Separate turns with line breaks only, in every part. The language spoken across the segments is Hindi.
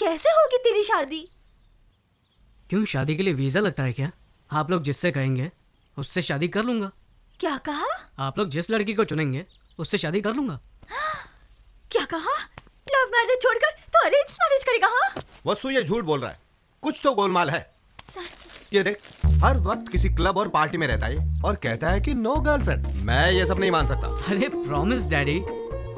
कैसे होगी तेरी शादी?
क्यों, शादी के लिए वीजा लगता है क्या? आप लोग जिससे कहेंगे उससे शादी कर लूंगा।
क्या कहा?
आप लोग जिस लड़की को चुनेंगे उससे शादी कर लूंगा।
क्या कहा? लव मैरिज छोड़कर तो अरेंज मैरिज करेगा? हाँ
वसु ये झूठ बोल रहा है, कुछ तो गोलमाल है।
सर,
ये देख, हर वक्त किसी क्लब और पार्टी में रहता है और कहता है कि नो गर्लफ्रेंड। मैं ये सब नहीं मान सकता।
अरे प्रॉमिस डैडी,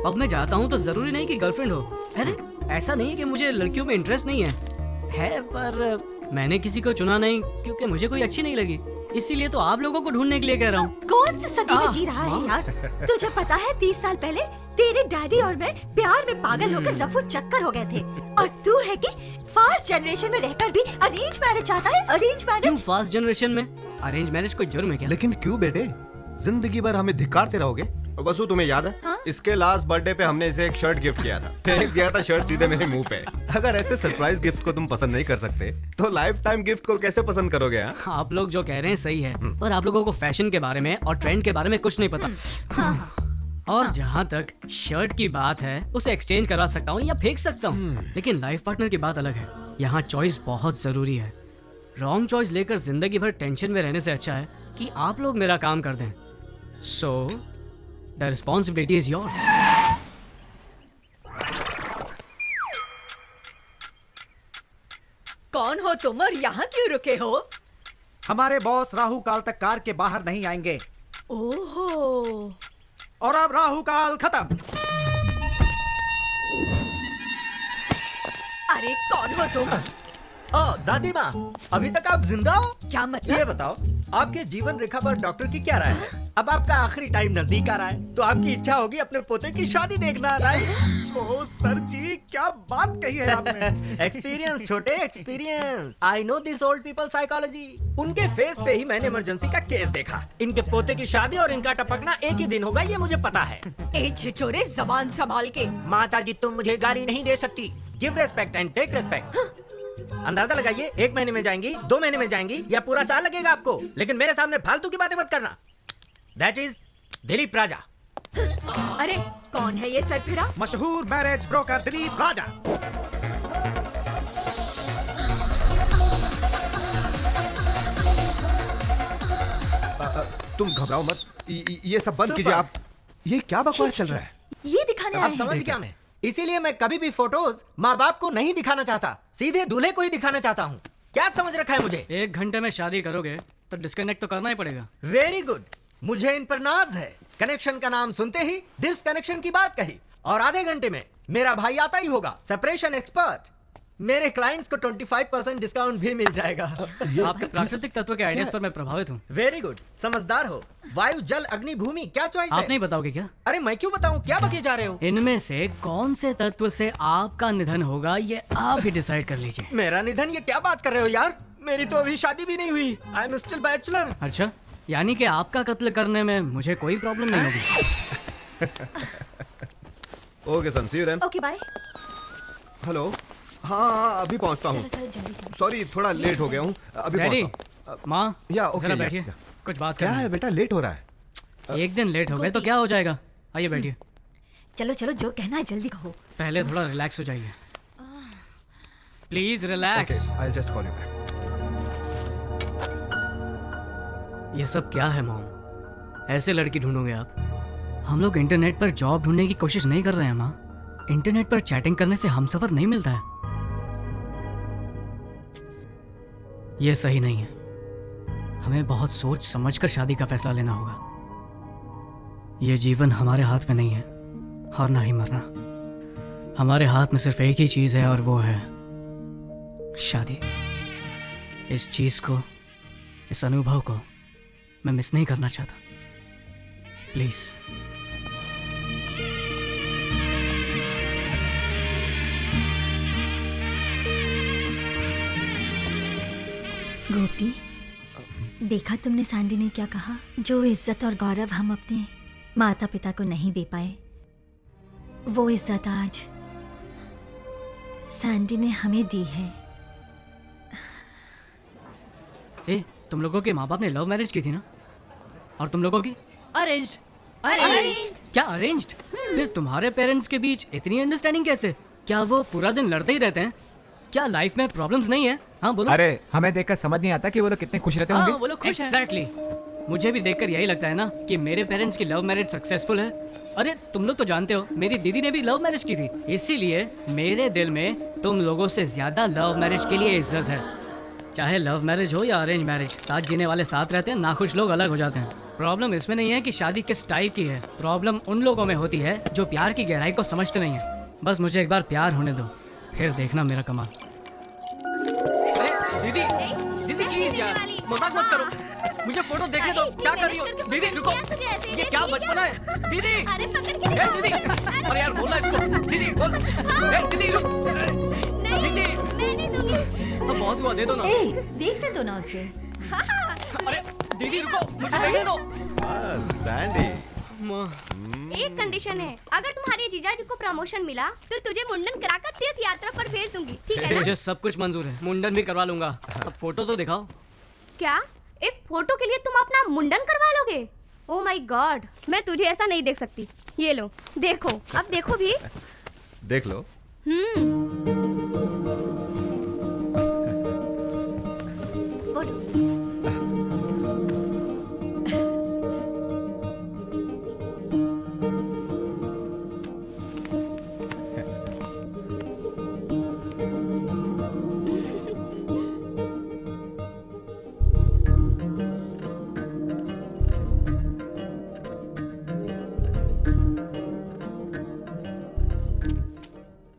अब मैं जाता हूँ तो जरूरी नहीं कि गर्लफ्रेंड हो। अरे ऐसा नहीं है कि मुझे लड़कियों में इंटरेस्ट नहीं है पर मैंने किसी को चुना नहीं क्योंकि मुझे कोई अच्छी नहीं लगी, इसीलिए तो आप लोगों को ढूंढने के लिए कह रहा हूँ।
कौन सी सदी में जी रहा है यार? तुझे पता है 30 साल पहले तेरे डैडी और मैं प्यार में पागल होकर रफू चक्कर हो गए थे, और तू है कि फास्ट जनरेशन में रहकर भी अरेंज मैरिज चाहता है। अरेंज
क्यों
मैरिज?
फास्ट जनरेशन में अरेंज मैरिज कोई जुर्म है क्या?
लेकिन क्यों बेटे, जिंदगी भर हमें धिक्कारते रहोगे? वसु तुम्हें याद है?
हाँ?
इसके लास्ट बर्थडे पे हमने इसे एक शर्ट गिफ्ट किया था। फेंक दिया था शर्ट सीधे मेरे मुंह पे। अगर ऐसे सरप्राइज गिफ्ट को तुम पसंद नहीं कर सकते तो लाइफ टाइम गिफ्ट को कैसे पसंद करोगे?
आप लोग जो कह रहे हैं सही है, पर आप लोगों को फैशन के बारे में और ट्रेंड के बारे में कुछ नहीं पता। और जहाँ तक शर्ट की बात है, उसे एक्सचेंज करा सकता हूँ या फेंक सकता हूँ, लेकिन लाइफ पार्टनर की बात अलग है। यहाँ चॉइस बहुत जरूरी है। रॉन्ग चॉइस लेकर जिंदगी भर टेंशन में रहने से अच्छा है कि आप लोग मेरा काम कर दें। So the responsibility is yours.
कौन हो तुम और यहाँ क्यों रुके हो?
हमारे बॉस राहु काल तक कार के बाहर नहीं आएंगे।
ओहो,
और अब राहु काल खत्म।
अरे कौन हो तुम?
ओ दादी माँ, अभी तक आप जिंदा हो?
क्या मतलब?
ये बताओ, आपके जीवन रेखा पर डॉक्टर की क्या राय है? अब आपका आखिरी टाइम नजदीक आ रहा है, तो आपकी इच्छा होगी अपने पोते की शादी देखना, राइट?
ओ सर जी, क्या बात कही है आपने।
एक्सपीरियंस छोटे, experience. I know this old people psychology. उनके फेस पे ही मैंने इमरजेंसी का केस देखा। इनके पोते की शादी और इनका टपकना एक ही दिन होगा, ये मुझे पता है।
ए छिछोरे, जबान संभाल के।
माता जी, तुम मुझे गाली नहीं दे सकती। Give respect and take respect. अंदाजा लगाइए, 1 महीने में जाएंगी, 2 महीने में जाएंगी या पूरा साल लगेगा आपको, लेकिन मेरे सामने फालतू की बातें मत करना। दैट इज दिलीप राजा।
अरे कौन है ये सरफिरा?
मशहूर मैरिज ब्रोकर दिलीप राजा।
तुम घबराओ मत, ये सब बंद कीजिए आप। ये क्या बकवास चल रहा है?
ये दिखाने आए
अब
हैं।
समझ गया मैं। इसीलिए मैं कभी भी फोटोज माँ बाप को नहीं दिखाना चाहता, सीधे दूल्हे को ही दिखाना चाहता हूँ। क्या समझ रखा है मुझे?
1 घंटे में शादी करोगे तो डिस्कनेक्ट तो करना ही पड़ेगा।
वेरी गुड, मुझे इन पर नाज है। कनेक्शन का नाम सुनते ही डिसकनेक्शन की बात कही, और आधे घंटे में मेरा भाई आता ही होगा, सेपरेशन एक्सपर्ट। मेरे क्लाइंट्स को 25% डिस्काउंट भी मिल जाएगा।
आपके प्राकृतिक तत्व के आइडियाज पर मैं प्रभावित हूँ।
वेरी गुड, समझदार हो। वायु, जल, अग्नि, भूमि, क्या चॉइस है?
आप नहीं बताओगे क्या?
अरे मैं क्यों बताऊं, क्या बके जा रहे हो?
इनमें से कौन से तत्व से आपका निधन होगा ये आप ही डिसाइड कर लीजिए।
मेरा निधन? ये क्या बात कर रहे हो यार? मेरी तो अभी शादी भी नहीं हुई। I am still bachelor.
अच्छा, यानी कि आपका कत्ल करने में मुझे कोई प्रॉब्लम नहीं होगी।
Okay son, see you then.
Okay bye.
Hello, हाँ अभी पहुंचता हूँ।
चलो चलो जल्दी जल्दी।
सॉरी, थोड़ा लेट हो गया हूँ, अभी
डैडी,
पहुंचता हूँ।
माँ,
या ओके,
जरा
या,
बैठिए,
या।
कुछ बात
क्या
करनी
है बेटा, लेट हो रहा है?
है। एक दिन लेट हो गए तो क्या हो जाएगा? आइए बैठिए।
चलो चलो, जो कहना है जल्दी कहो।
पहले थोड़ा रिलैक्स हो जाइए, please relax.
I will just call you back.
ये सब क्या है मॉम? ऐसे लड़की ढूंढोगे आप? हम लोग इंटरनेट पर जॉब ढूंढने की कोशिश नहीं कर रहे हैं माँ। इंटरनेट पर चैटिंग करने से हमसफर नहीं मिलता है। ये सही नहीं है। हमें बहुत सोच समझकर शादी का फैसला लेना होगा। ये जीवन हमारे हाथ में नहीं है, और ना ही मरना। हमारे हाथ में सिर्फ एक ही चीज है, और वो है शादी। इस चीज को, इस अनुभव को मैं मिस नहीं करना चाहता। प्लीज।
गोपी, देखा तुमने सैंडी ने क्या कहा? जो इज्जत और गौरव हम अपने माता पिता को नहीं दे पाए, वो इज्जत आज सैंडी ने हमें दी है।
ए, तुम लोगों के माँ बाप ने लव मैरिज की थी ना? और तुम लोगों की?
अरेंज्ड।
क्या अरेंज्ड? फिर तुम्हारे पेरेंट्स के बीच इतनी अंडरस्टैंडिंग कैसे? क्या वो पूरा दिन लड़ते ही रहते हैं? क्या लाइफ में प्रॉब्लम्स नहीं है? हाँ बोलो।
अरे हमें देखकर समझ नहीं आता कि वो लोग कितने खुश रहते होंगे।
हाँ वो लोग खुश हैं। एग्जैक्टली। मुझे भी देखकर यही लगता है ना कि मेरे पेरेंट्स की लव मैरिज सक्सेसफुल है। अरे तुम लोग तो जानते हो मेरी दीदी ने भी लव मैरिज की थी, इसीलिए मेरे दिल में तुम लोगों से ज्यादा लव मैरिज के लिए इज्जत है। चाहे लव मैरिज हो या अरेंज मैरिज, साथ जीने वाले साथ रहते हैं, नाखुश लोग अलग हो जाते हैं। प्रॉब्लम इसमें नहीं है कि शादी किस टाइप की है, प्रॉब्लम उन लोगों में होती है जो प्यार की गहराई को समझते नहीं है। बस मुझे एक बार प्यार होने दो, फिर देखना मेरा कमाल। अरे दीदी, दीदी प्लीज यार मजाक मत करो, मुझे फोटो देखने दो। क्या कर रही हो दीदी? रुको, ये क्या बचपना है दीदी?
अरे पकड़ के
ए दीदी, अरे यार बोलना इसको। दीदी बोल। ए दीदी रुक। दीदी
मैं नहीं दूंगी।
अब बहुत हुआ, दे दो ना।
देखने दो ना उसे।
अरे दीदी रुको, मुझे देखने दो।
सैंडी,
एक कंडीशन है, अगर तुम्हारे जीजाजी को प्रमोशन मिला तो तुझे मुंडन कराकर तीर्थ यात्रा पर भेज दूंगी, ठीक है ना?
मुझे सब कुछ मंजूर है, मुंडन भी करवा लूंगा। अब फोटो तो दिखाओ।
क्या एक फोटो के लिए तुम अपना मुंडन करवा लोगे? ओह माय गॉड, मैं तुझे ऐसा नहीं देख सकती। ये लो देखो, अब देखो भी।
देख लो।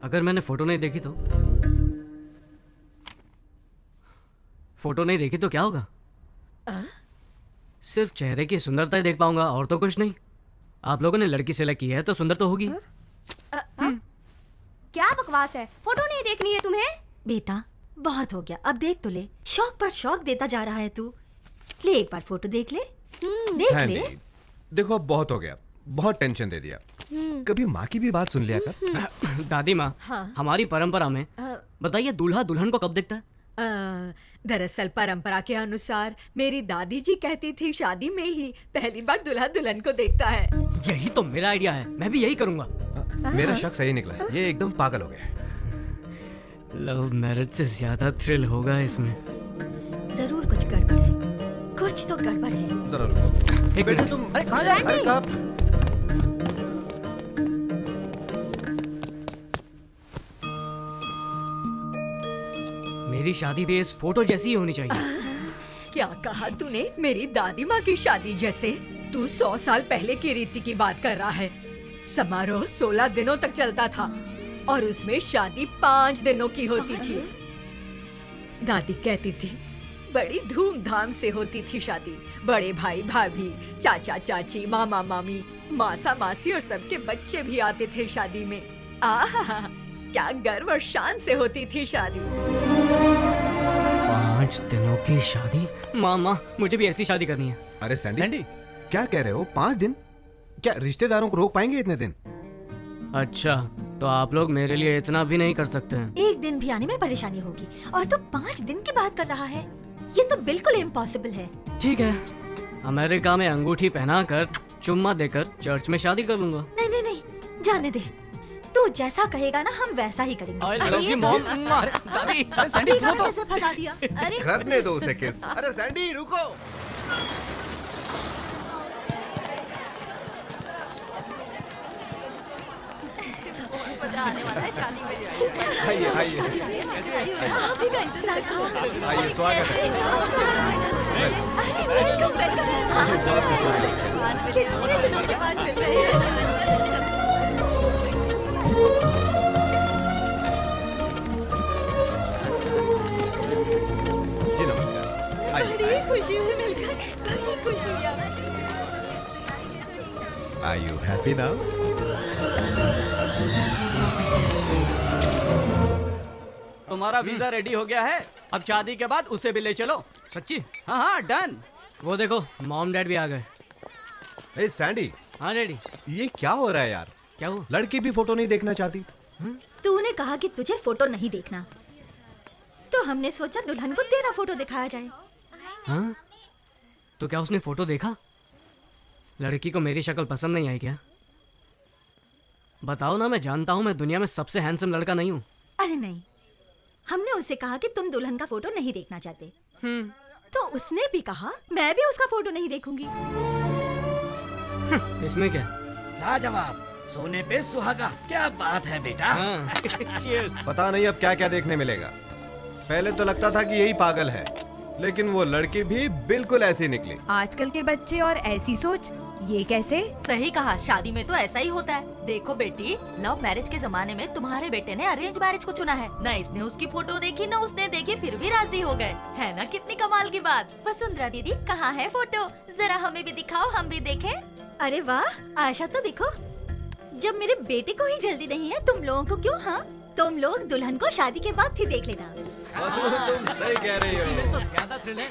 अगर मैंने फोटो नहीं देखी तो? फोटो नहीं देखी तो क्या होगा? सिर्फ चेहरे की सुंदरता ही देख पाऊंगा और तो कुछ नहीं। आप लोगों ने लड़की सेलेक्ट की है तो सुंदर तो होगी।
क्या बकवास है, फोटो नहीं देखनी है तुम्हें?
बेटा बहुत हो गया, अब देख तो ले। शौक पर शौक देता जा रहा है तू। ले एक बार फोटो देख ले। देख
सैंडी,
ले।
देखो अब बहुत हो गया, बहुत टेंशन दे दिया। कभी माँ की भी बात सुन लिया कर।
दादी माँ, हमारी परंपरा में बताइए दूल्हा दुल्हन को कब देखता है?
दरअसल परंपरा के अनुसार मेरी दादी जी कहती थी शादी में ही पहली बार दूल्हा दुल्हन को देखता है।
यही तो मेरा आइडिया है, मैं भी यही करूंगा।
मेरा शक सही निकला, ये एकदम पागल हो गया।
लव मैरिज से ज्यादा थ्रिल होगा इसमें।
जरूर कुछ गड़बड़ है, कुछ तो गड़बड़ है।
जरा रुको।
एक
बेटा
मिनट।
तुम, अरे कहाँ जा रहे हो? अरे कहाँ?
मेरी शादी भी इस फोटो जैसी ही होनी चाहिए।
क्या कहा तूने? मेरी दादी माँ की शादी जैसे? तू 100 साल पहले की रीति की बात कर रहा है। समारोह 16 दिनों तक चलता था और उसमें शादी 5 दिनों की होती थी। दादी कहती थी बड़ी धूमधाम से होती थी शादी। बड़े भाई भाभी, चाचा चाची, मामा मामी, मासा मासी और सबके बच्चे भी आते थे शादी में। आहा, क्या गर्व और शान से होती थी शादी।
5 दिनों की शादी? माँ मुझे भी ऐसी शादी करनी है।
अरे सैंडी, क्या कह रहे हो? 5 दिन? क्या रिश्तेदारों को रोक पाएंगे इतने दिन?
अच्छा, तो आप लोग मेरे लिए इतना भी नहीं कर सकते हैं?
एक दिन भी आने में परेशानी होगी और तू 5 दिन की बात कर रहा है। ये तो बिल्कुल इम्पॉसिबल है।
ठीक है, अमेरिका में अंगूठी पहनाकर चुम्मा देकर चर्च में शादी कर लूंगा।
नहीं नहीं नहीं, जाने दे। तू जैसा कहेगा ना हम वैसा ही करेंगे।
I love you, mom. दादी, अरे सैंडी सुनो तो।
कैसे फंसा दिया?
अरे
करने दो उसे किस। अरे सैंडी रुको। आइए आइए
अभी का इंतजार करो।
आइए, स्वागत है।
अरे वेलकम वेलकम। कितने दिनों के बाद मिल रहे हैं।
जी नमस्कार। आइए
बड़ी खुशी हुई मिलकर, बड़ी खुशी हुई हमें।
Are you happy now?
तुम्हारा वीजा रेडी हो गया है, अब शादी के बाद उसे भी ले चलो।
सच्ची?
हाँ हाँ डन।
वो देखो मॉम डैड भी आ गए।
ए सैंडी,
हाँ डैडी।
ये क्या हो रहा है यार?
क्या हुआ?
लड़की भी फोटो नहीं देखना चाहती।
तूने कहा कि तुझे फोटो नहीं देखना, तो हमने सोचा दुल्हन को तेरा फोटो दिखाया जाए।
हाँ? तो क्या उसने फोटो देखा? लड़की को मेरी शक्ल पसंद नहीं आई क्या? बताओ ना, मैं जानता हूँ मैं दुनिया में सबसे हैंडसम लड़का नहीं हूँ।
अरे नहीं, हमने उससे कहा कि तुम दुल्हन का फोटो नहीं देखना चाहते। तो उसने भी कहा मैं भी उसका फोटो नहीं देखूंगी।
इसमें क्या?
लाजवाब, सोने पे सुहागा, क्या बात है बेटा।
पता नहीं अब क्या क्या देखने मिलेगा। पहले तो लगता था कि यही पागल है, लेकिन वो लड़की भी बिल्कुल ऐसी निकली।
आजकल के बच्चे और ऐसी सोच, ये कैसे?
सही कहा, शादी में तो ऐसा ही होता है। देखो बेटी, लव मैरिज के जमाने में तुम्हारे बेटे ने अरेंज मैरिज को चुना है। न इसने उसकी फोटो देखी न उसने देखी, फिर भी राजी हो गए। है ना कितनी कमाल की बात। वसुंधरा दीदी कहाँ है फोटो, जरा हमें भी दिखाओ, हम भी देखें।
अरे वाह आशा, तो देखो, जब मेरे बेटे को ही जल्दी नहीं है तुम लोगों को क्यों? हाँ, तुम लोग दुल्हन को शादी के बाद ही देख लेना।
तुम सही कह रही हो।
तो ज्यादा थ्रिल है।